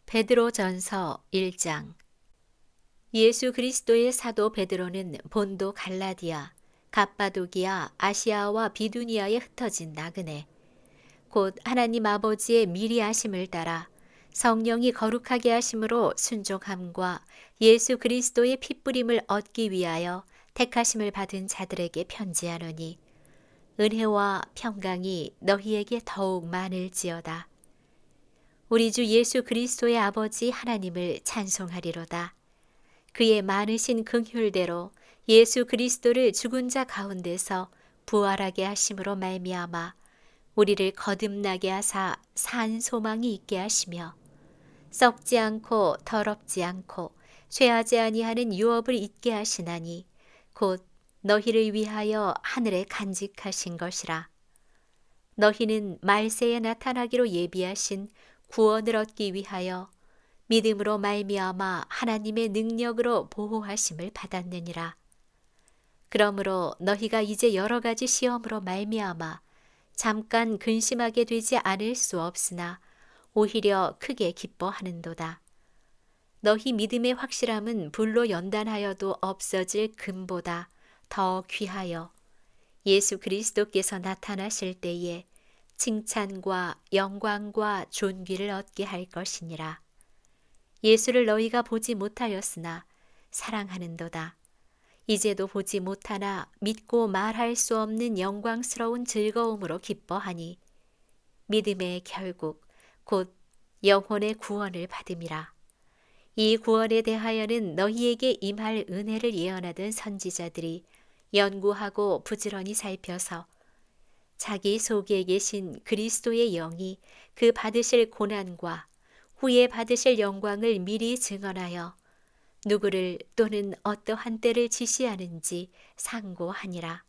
베드로전서 1장. 예수 그리스도의 사도 베드로는 본도 갈라디아, 갑바도기아, 아시아와 비두니아에 흩어진 나그네, 곧 하나님 아버지의 미리 하심을 따라 성령이 거룩하게 하심으로 순종함과 예수 그리스도의 핏부림을 얻기 위하여 택하심을 받은 자들에게 편지하노니, 은혜와 평강이 너희에게 더욱 많을지어다. 우리 주 예수 그리스도의 아버지 하나님을 찬송하리로다. 그의 많으신 긍휼대로 예수 그리스도를 죽은 자 가운데서 부활하게 하심으로 말미암아 우리를 거듭나게 하사 산 소망이 있게 하시며, 썩지 않고 더럽지 않고 쇠하지 아니하는 유업을 있게 하시나니 곧 너희를 위하여 하늘에 간직하신 것이라. 너희는 말세에 나타나기로 예비하신 구원을 얻기 위하여 믿음으로 말미암아 하나님의 능력으로 보호하심을 받았느니라. 그러므로 너희가 이제 여러 가지 시험으로 말미암아 잠깐 근심하게 되지 않을 수 없으나 오히려 크게 기뻐하는도다. 너희 믿음의 확실함은 불로 연단하여도 없어질 금보다 더 귀하여 예수 그리스도께서 나타나실 때에 칭찬과 영광과 존귀를 얻게 할 것이니라. 예수를 너희가 보지 못하였으나 사랑하는도다. 이제도 보지 못하나 믿고 말할 수 없는 영광스러운 즐거움으로 기뻐하니 믿음의 결국 곧 영혼의 구원을 받음이라. 이 구원에 대하여는 너희에게 임할 은혜를 예언하던 선지자들이 연구하고 부지런히 살펴서 자기 속에 계신 그리스도의 영이 그 받으실 고난과 후에 받으실 영광을 미리 증언하여 누구를 또는 어떠한 때를 지시하는지 상고하니라.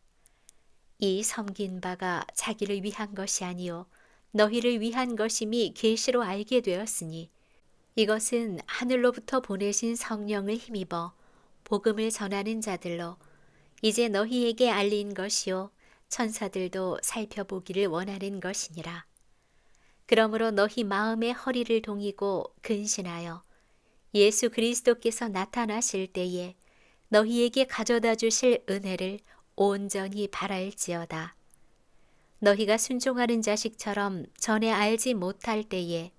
이 섬긴 바가 자기를 위한 것이 아니요 너희를 위한 것임이 계시로 알게 되었으니, 이것은 하늘로부터 보내신 성령을 힘입어 복음을 전하는 자들로 이제 너희에게 알린 것이요 천사들도 살펴보기를 원하는 것이니라. 그러므로 너희 마음의 허리를 동이고 근신하여 예수 그리스도께서 나타나실 때에 너희에게 가져다 주실 은혜를 온전히 바랄지어다. 너희가 순종하는 자식처럼 전에 알지 못할 때에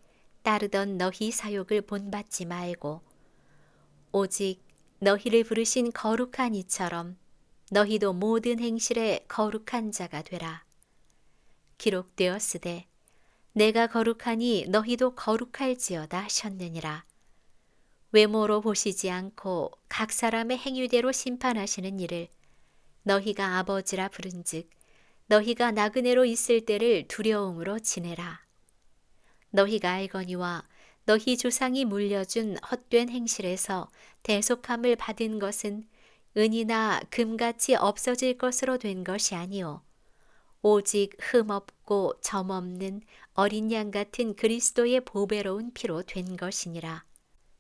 따르던 너희 사욕을 본받지 말고 오직 너희를 부르신 거룩한 이처럼 너희도 모든 행실에 거룩한 자가 되라. 기록되었으되 내가 거룩하니 너희도 거룩할지어다 하셨느니라. 외모로 보시지 않고 각 사람의 행위대로 심판하시는 이를 너희가 아버지라 부른즉 너희가 나그네로 있을 때를 두려움으로 지내라. 너희가 알거니와 너희 조상이 물려준 헛된 행실에서 대속함을 받은 것은 은이나 금같이 없어질 것으로 된 것이 아니요 오직 흠없고 점없는 어린 양 같은 그리스도의 보배로운 피로 된 것이니라.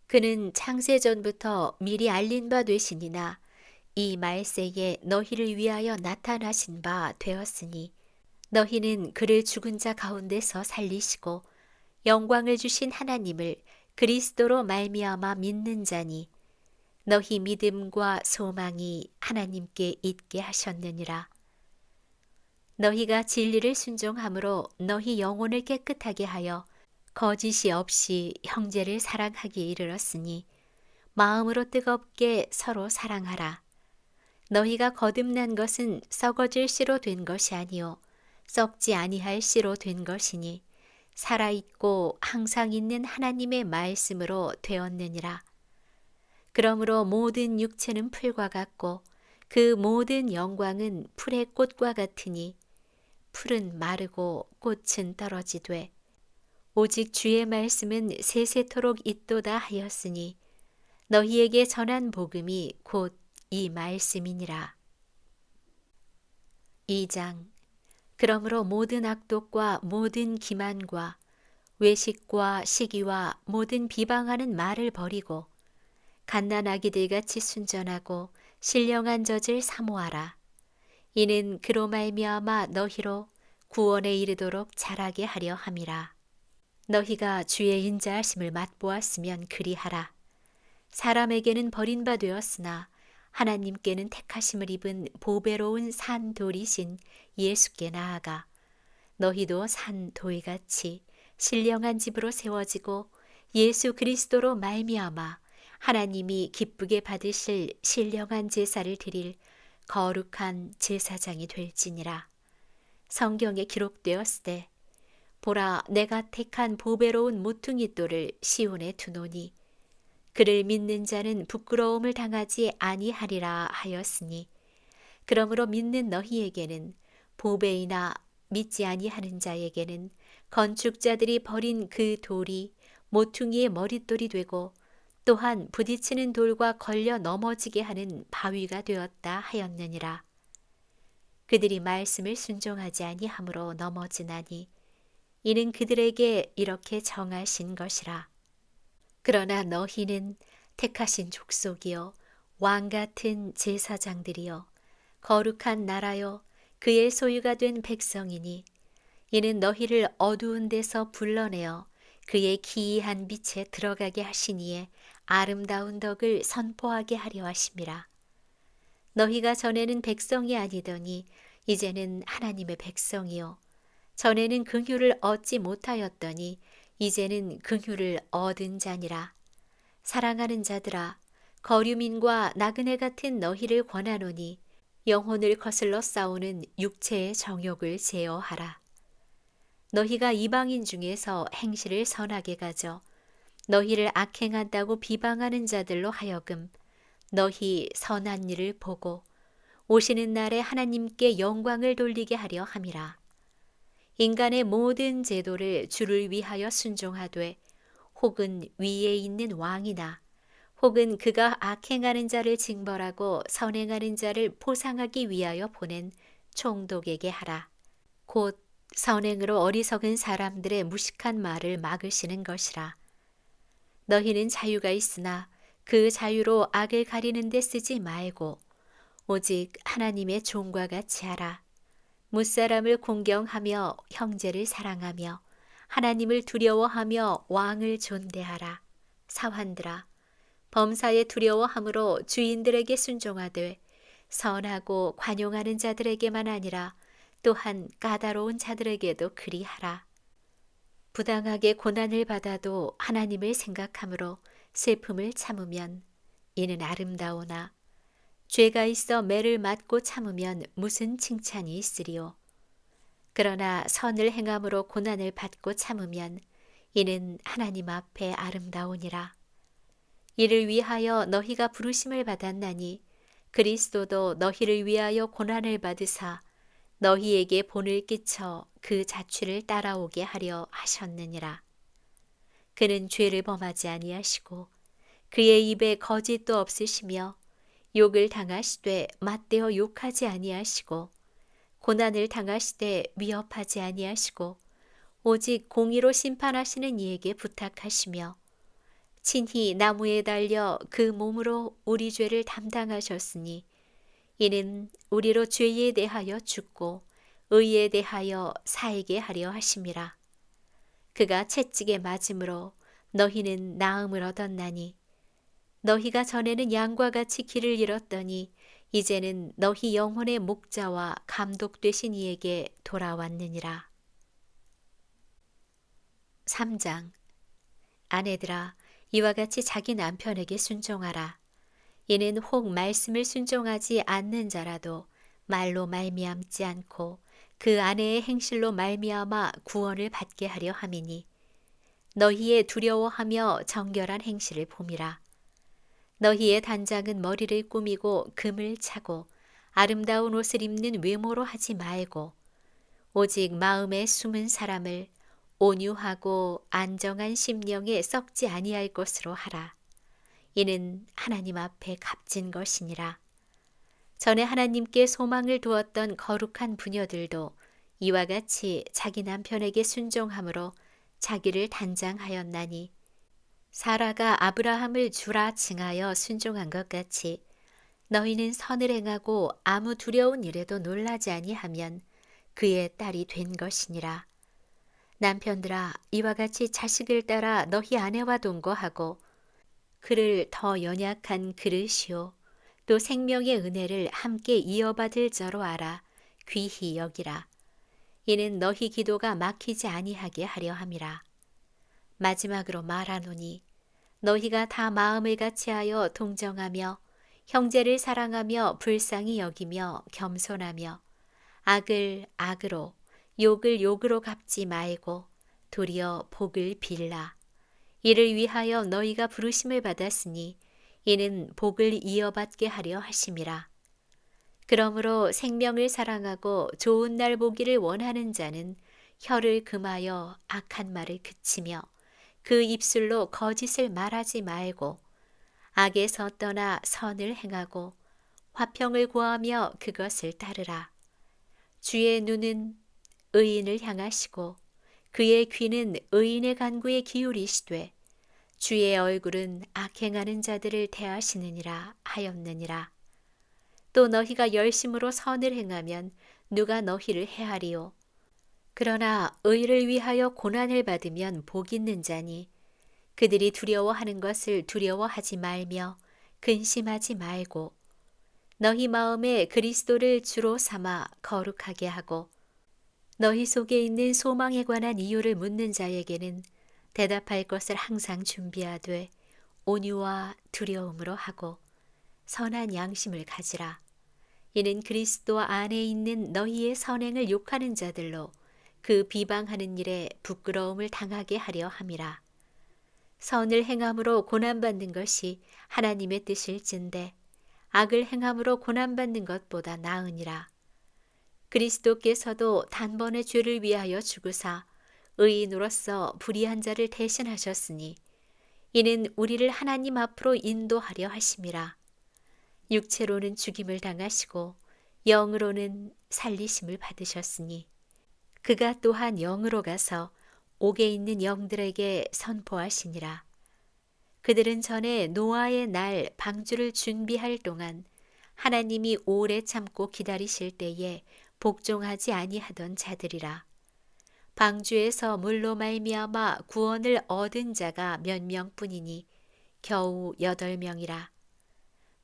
그는 창세전부터 미리 알린 바 되시니나 이 말세에 너희를 위하여 나타나신 바 되었으니, 너희는 그를 죽은 자 가운데서 살리시고 영광을 주신 하나님을 그리스도로 말미암아 믿는 자니, 너희 믿음과 소망이 하나님께 있게 하셨느니라. 너희가 진리를 순종함으로 너희 영혼을 깨끗하게 하여 거짓이 없이 형제를 사랑하기에 이르렀으니 마음으로 뜨겁게 서로 사랑하라. 너희가 거듭난 것은 썩어질 씨로 된 것이 아니요 썩지 아니할 씨로 된 것이니 살아있고 항상 있는 하나님의 말씀으로 되었느니라. 그러므로 모든 육체는 풀과 같고 그 모든 영광은 풀의 꽃과 같으니 풀은 마르고 꽃은 떨어지되 오직 주의 말씀은 세세토록 있도다 하였으니 너희에게 전한 복음이 곧 이 말씀이니라. 2장. 그러므로 모든 악독과 모든 기만과 외식과 시기와 모든 비방하는 말을 버리고 갓난아기들같이 순전하고 신령한 젖을 사모하라. 이는 그로 말미암아 너희로 구원에 이르도록 자라게 하려 함이라. 너희가 주의 인자하심을 맛보았으면 그리하라. 사람에게는 버린 바 되었으나 하나님께는 택하심을 입은 보배로운 산 돌이신 예수께 나아가 너희도 산 돌같이 신령한 집으로 세워지고 예수 그리스도로 말미암아 하나님이 기쁘게 받으실 신령한 제사를 드릴 거룩한 제사장이 될지니라. 성경에 기록되었으되 보라 내가 택한 보배로운 모퉁이 돌을 시온에 두노니 그를 믿는 자는 부끄러움을 당하지 아니하리라 하였으니 그러므로 믿는 너희에게는 보배이나 믿지 아니하는 자에게는 건축자들이 버린 그 돌이 모퉁이의 머릿돌이 되고 또한 부딪히는 돌과 걸려 넘어지게 하는 바위가 되었다 하였느니라. 그들이 말씀을 순종하지 아니함으로 넘어지나니 이는 그들에게 이렇게 정하신 것이라. 그러나 너희는 택하신 족속이요 왕 같은 제사장들이요 거룩한 나라요 그의 소유가 된 백성이니 이는 너희를 어두운 데서 불러내어 그의 기이한 빛에 들어가게 하시니에 아름다운 덕을 선포하게 하려 하심이라. 너희가 전에는 백성이 아니더니 이제는 하나님의 백성이요 전에는 긍휼을 얻지 못하였더니 이제는 긍휼을 얻은 자니라. 사랑하는 자들아 거류민과 나그네 같은 너희를 권하노니 영혼을 거슬러 싸우는 육체의 정욕을 제어하라. 너희가 이방인 중에서 행실을 선하게 가져 너희를 악행한다고 비방하는 자들로 하여금 너희 선한 일을 보고 오시는 날에 하나님께 영광을 돌리게 하려 함이라. 인간의 모든 제도를 주를 위하여 순종하되 혹은 위에 있는 왕이나 혹은 그가 악행하는 자를 징벌하고 선행하는 자를 보상하기 위하여 보낸 총독에게 하라. 곧 선행으로 어리석은 사람들의 무식한 말을 막으시는 것이라. 너희는 자유가 있으나 그 자유로 악을 가리는 데 쓰지 말고 오직 하나님의 종과 같이 하라. 무사람을 공경하며 형제를 사랑하며 하나님을 두려워하며 왕을 존대하라. 사환들아 범사에 두려워함으로 주인들에게 순종하되 선하고 관용하는 자들에게만 아니라 또한 까다로운 자들에게도 그리하라. 부당하게 고난을 받아도 하나님을 생각함으로 슬픔을 참으면 이는 아름다우나 죄가 있어 매를 맞고 참으면 무슨 칭찬이 있으리요. 그러나 선을 행함으로 고난을 받고 참으면 이는 하나님 앞에 아름다우니라. 이를 위하여 너희가 부르심을 받았나니 그리스도도 너희를 위하여 고난을 받으사 너희에게 본을 끼쳐 그 자취를 따라오게 하려 하셨느니라. 그는 죄를 범하지 아니하시고 그의 입에 거짓도 없으시며 욕을 당하시되 맞대어 욕하지 아니하시고 고난을 당하시되 위협하지 아니하시고 오직 공의로 심판하시는 이에게 부탁하시며 친히 나무에 달려 그 몸으로 우리 죄를 담당하셨으니 이는 우리로 죄에 대하여 죽고 의에 대하여 살게 하려 하심이라. 그가 채찍에 맞음으로 너희는 나음을 얻었나니 너희가 전에는 양과 같이 길을 잃었더니 이제는 너희 영혼의 목자와 감독 되신 이에게 돌아왔느니라. 3장. 아내들아 이와 같이 자기 남편에게 순종하라. 이는 혹 말씀을 순종하지 않는 자라도 말로 말미암지 않고 그 아내의 행실로 말미암아 구원을 받게 하려 함이니 너희의 두려워하며 정결한 행실을 봄이라. 너희의 단장은 머리를 꾸미고 금을 차고 아름다운 옷을 입는 외모로 하지 말고 오직 마음에 숨은 사람을 온유하고 안정한 심령에 썩지 아니할 것으로 하라. 이는 하나님 앞에 값진 것이니라. 전에 하나님께 소망을 두었던 거룩한 부녀들도 이와 같이 자기 남편에게 순종함으로 자기를 단장하였나니 사라가 아브라함을 주라 칭하여 순종한 것 같이 너희는 선을 행하고 아무 두려운 일에도 놀라지 아니하면 그의 딸이 된 것이니라. 남편들아, 이와 같이 자식을 따라 너희 아내와 동거하고 그를 더 연약한 그릇이요 또 생명의 은혜를 함께 이어받을 자로 알아 귀히 여기라. 이는 너희 기도가 막히지 아니하게 하려 함이라. 마지막으로 말하노니 너희가 다 마음을 같이하여 동정하며 형제를 사랑하며 불쌍히 여기며 겸손하며 악을 악으로 욕을 욕으로 갚지 말고 도리어 복을 빌라. 이를 위하여 너희가 부르심을 받았으니 이는 복을 이어받게 하려 하심이라. 그러므로 생명을 사랑하고 좋은 날 보기를 원하는 자는 혀를 금하여 악한 말을 그치며 그 입술로 거짓을 말하지 말고 악에서 떠나 선을 행하고 화평을 구하며 그것을 따르라. 주의 눈은 의인을 향하시고 그의 귀는 의인의 간구에 기울이시되 주의 얼굴은 악행하는 자들을 대하시느니라 하였느니라. 또 너희가 열심으로 선을 행하면 누가 너희를 해하리요. 그러나 의를 위하여 고난을 받으면 복 있는 자니 그들이 두려워하는 것을 두려워하지 말며 근심하지 말고 너희 마음에 그리스도를 주로 삼아 거룩하게 하고 너희 속에 있는 소망에 관한 이유를 묻는 자에게는 대답할 것을 항상 준비하되 온유와 두려움으로 하고 선한 양심을 가지라. 이는 그리스도 안에 있는 너희의 선행을 욕하는 자들로 그 비방하는 일에 부끄러움을 당하게 하려 함이라. 선을 행함으로 고난받는 것이 하나님의 뜻일진데 악을 행함으로 고난받는 것보다 나으니라. 그리스도께서도 단번에 죄를 위하여 죽으사 의인으로서 불의한 자를 대신하셨으니 이는 우리를 하나님 앞으로 인도하려 하심이라. 육체로는 죽임을 당하시고 영으로는 살리심을 받으셨으니 그가 또한 영으로 가서 옥에 있는 영들에게 선포하시니라. 그들은 전에 노아의 날 방주를 준비할 동안 하나님이 오래 참고 기다리실 때에 복종하지 아니하던 자들이라. 방주에서 물로 말미암아 구원을 얻은 자가 몇 명뿐이니 겨우 8명이라.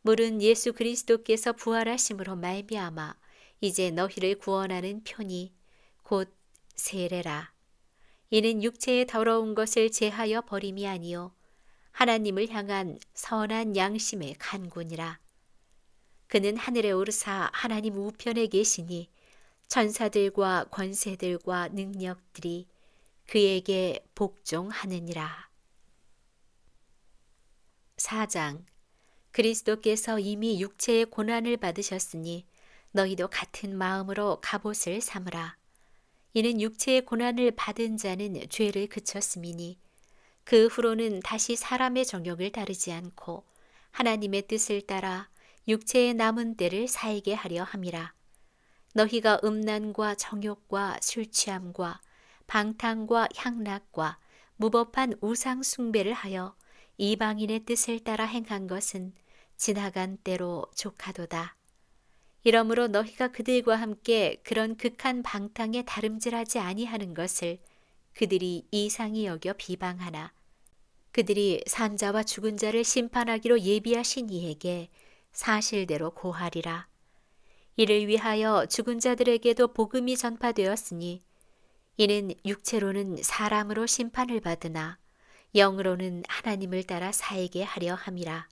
물은 예수 그리스도께서 부활하심으로 말미암아 이제 너희를 구원하는 표니 곧 세례라. 이는 육체의 더러운 것을 제하여 버림이 아니요 하나님을 향한 선한 양심의 간구니라. 그는 하늘에 오르사 하나님 우편에 계시니 천사들과 권세들과 능력들이 그에게 복종하느니라. 4장. 그리스도께서 이미 육체의 고난을 받으셨으니 너희도 같은 마음으로 갑옷을 삼으라. 이는 육체의 고난을 받은 자는 죄를 그쳤음이니 그 후로는 다시 사람의 정욕을 따르지 않고 하나님의 뜻을 따라 육체의 남은 때를 살게 하려 함이라. 너희가 음란과 정욕과 술취함과 방탕과 향락과 무법한 우상 숭배를 하여 이방인의 뜻을 따라 행한 것은 지나간 때로 족하도다. 이러므로 너희가 그들과 함께 그런 극한 방탕에 다름질하지 아니하는 것을 그들이 이상히 여겨 비방하나 그들이 산자와 죽은 자를 심판하기로 예비하신 이에게 사실대로 고하리라. 이를 위하여 죽은 자들에게도 복음이 전파되었으니 이는 육체로는 사람으로 심판을 받으나 영으로는 하나님을 따라 살게 하려 함이라.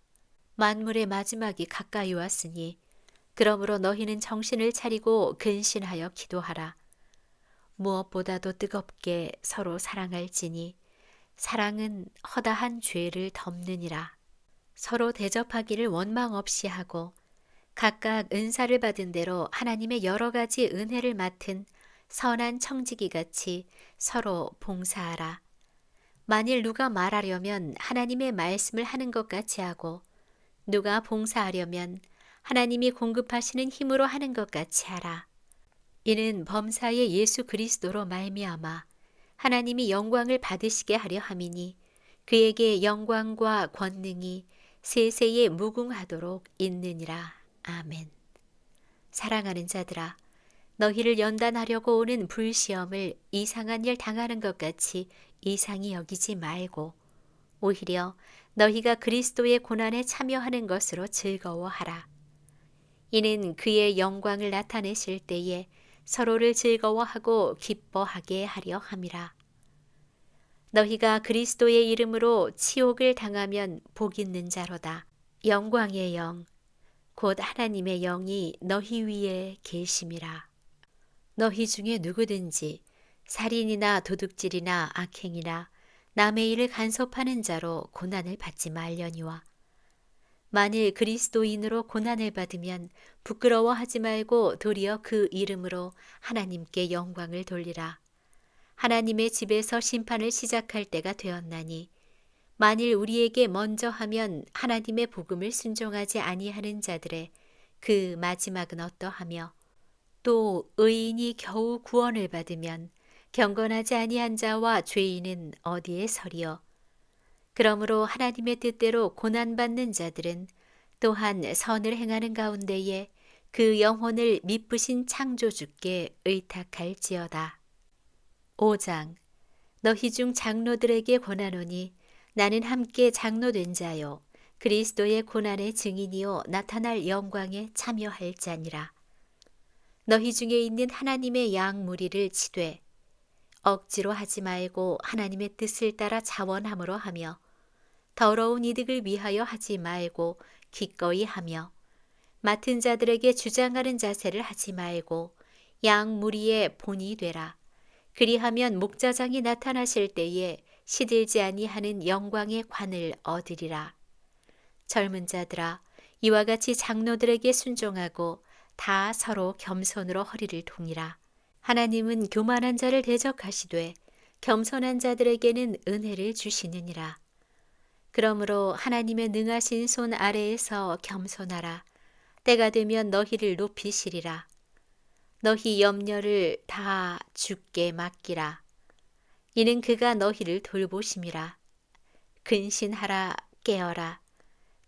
만물의 마지막이 가까이 왔으니 그러므로 너희는 정신을 차리고 근신하여 기도하라. 무엇보다도 뜨겁게 서로 사랑할지니 사랑은 허다한 죄를 덮느니라. 서로 대접하기를 원망 없이 하고 각각 은사를 받은 대로 하나님의 여러 가지 은혜를 맡은 선한 청지기 같이 서로 봉사하라. 만일 누가 말하려면 하나님의 말씀을 하는 것 같이 하고 누가 봉사하려면 하나님이 공급하시는 힘으로 하는 것 같이 하라. 이는 범사의 예수 그리스도로 말미암아 하나님이 영광을 받으시게 하려 함이니 그에게 영광과 권능이 세세에 무궁하도록 있느니라. 아멘. 사랑하는 자들아, 너희를 연단하려고 오는 불시험을 이상한 일 당하는 것 같이 이상히 여기지 말고 오히려 너희가 그리스도의 고난에 참여하는 것으로 즐거워하라. 이는 그의 영광을 나타내실 때에 서로를 즐거워하고 기뻐하게 하려 함이라. 너희가 그리스도의 이름으로 치욕을 당하면 복 있는 자로다. 영광의 영, 곧 하나님의 영이 너희 위에 계심이라. 너희 중에 누구든지 살인이나 도둑질이나 악행이나 남의 일을 간섭하는 자로 고난을 받지 말려니와 만일 그리스도인으로 고난을 받으면 부끄러워하지 말고 도리어 그 이름으로 하나님께 영광을 돌리라. 하나님의 집에서 심판을 시작할 때가 되었나니 만일 우리에게 먼저 하면 하나님의 복음을 순종하지 아니하는 자들의 그 마지막은 어떠하며 또 의인이 겨우 구원을 받으면 경건하지 아니한 자와 죄인은 어디에 서리요. 그러므로 하나님의 뜻대로 고난받는 자들은 또한 선을 행하는 가운데에 그 영혼을 미쁘신 창조주께 의탁할지어다. 5장. 너희 중 장로들에게 권하노니 나는 함께 장로된 자요 그리스도의 고난의 증인이요 나타날 영광에 참여할 자니라. 너희 중에 있는 하나님의 양 무리를 치되 억지로 하지 말고 하나님의 뜻을 따라 자원함으로 하며 더러운 이득을 위하여 하지 말고 기꺼이 하며 맡은 자들에게 주장하는 자세를 하지 말고 양 무리의 본이 되라. 그리하면 목자장이 나타나실 때에 시들지 아니하는 영광의 관을 얻으리라. 젊은 자들아, 이와 같이 장로들에게 순종하고 다 서로 겸손으로 허리를 동이라. 하나님은 교만한 자를 대적하시되 겸손한 자들에게는 은혜를 주시느니라. 그러므로 하나님의 능하신 손 아래에서 겸손하라. 때가 되면 너희를 높이시리라. 너희 염려를 다 주께 맡기라. 이는 그가 너희를 돌보심이라. 근신하라, 깨어라.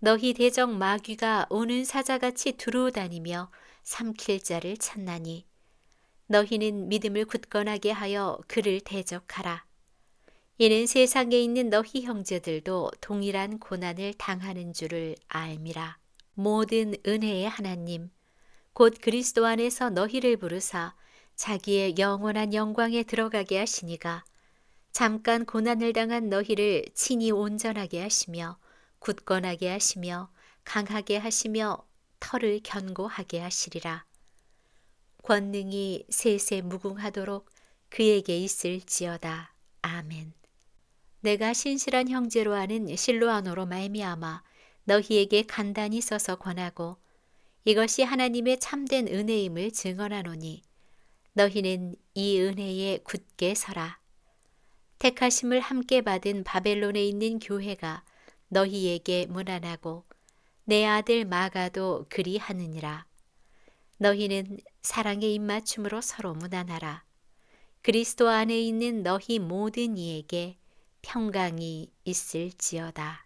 너희 대적 마귀가 오는 사자같이 두루다니며 삼킬 자를 찾나니 너희는 믿음을 굳건하게 하여 그를 대적하라. 이는 세상에 있는 너희 형제들도 동일한 고난을 당하는 줄을 알미라. 모든 은혜의 하나님 곧 그리스도 안에서 너희를 부르사 자기의 영원한 영광에 들어가게 하시니가 잠깐 고난을 당한 너희를 친히 온전하게 하시며 굳건하게 하시며 강하게 하시며 터를 견고하게 하시리라. 권능이 세세 무궁하도록 그에게 있을지어다. 아멘. 내가 신실한 형제로 아는 실로아노로 말미암아 너희에게 간단히 써서 권하고 이것이 하나님의 참된 은혜임을 증언하노니 너희는 이 은혜에 굳게 서라. 택하심을 함께 받은 바벨론에 있는 교회가 너희에게 문안하고 내 아들 마가도 그리하느니라. 너희는 사랑의 입맞춤으로 서로 문안하라. 그리스도 안에 있는 너희 모든 이에게 평강이 있을지어다.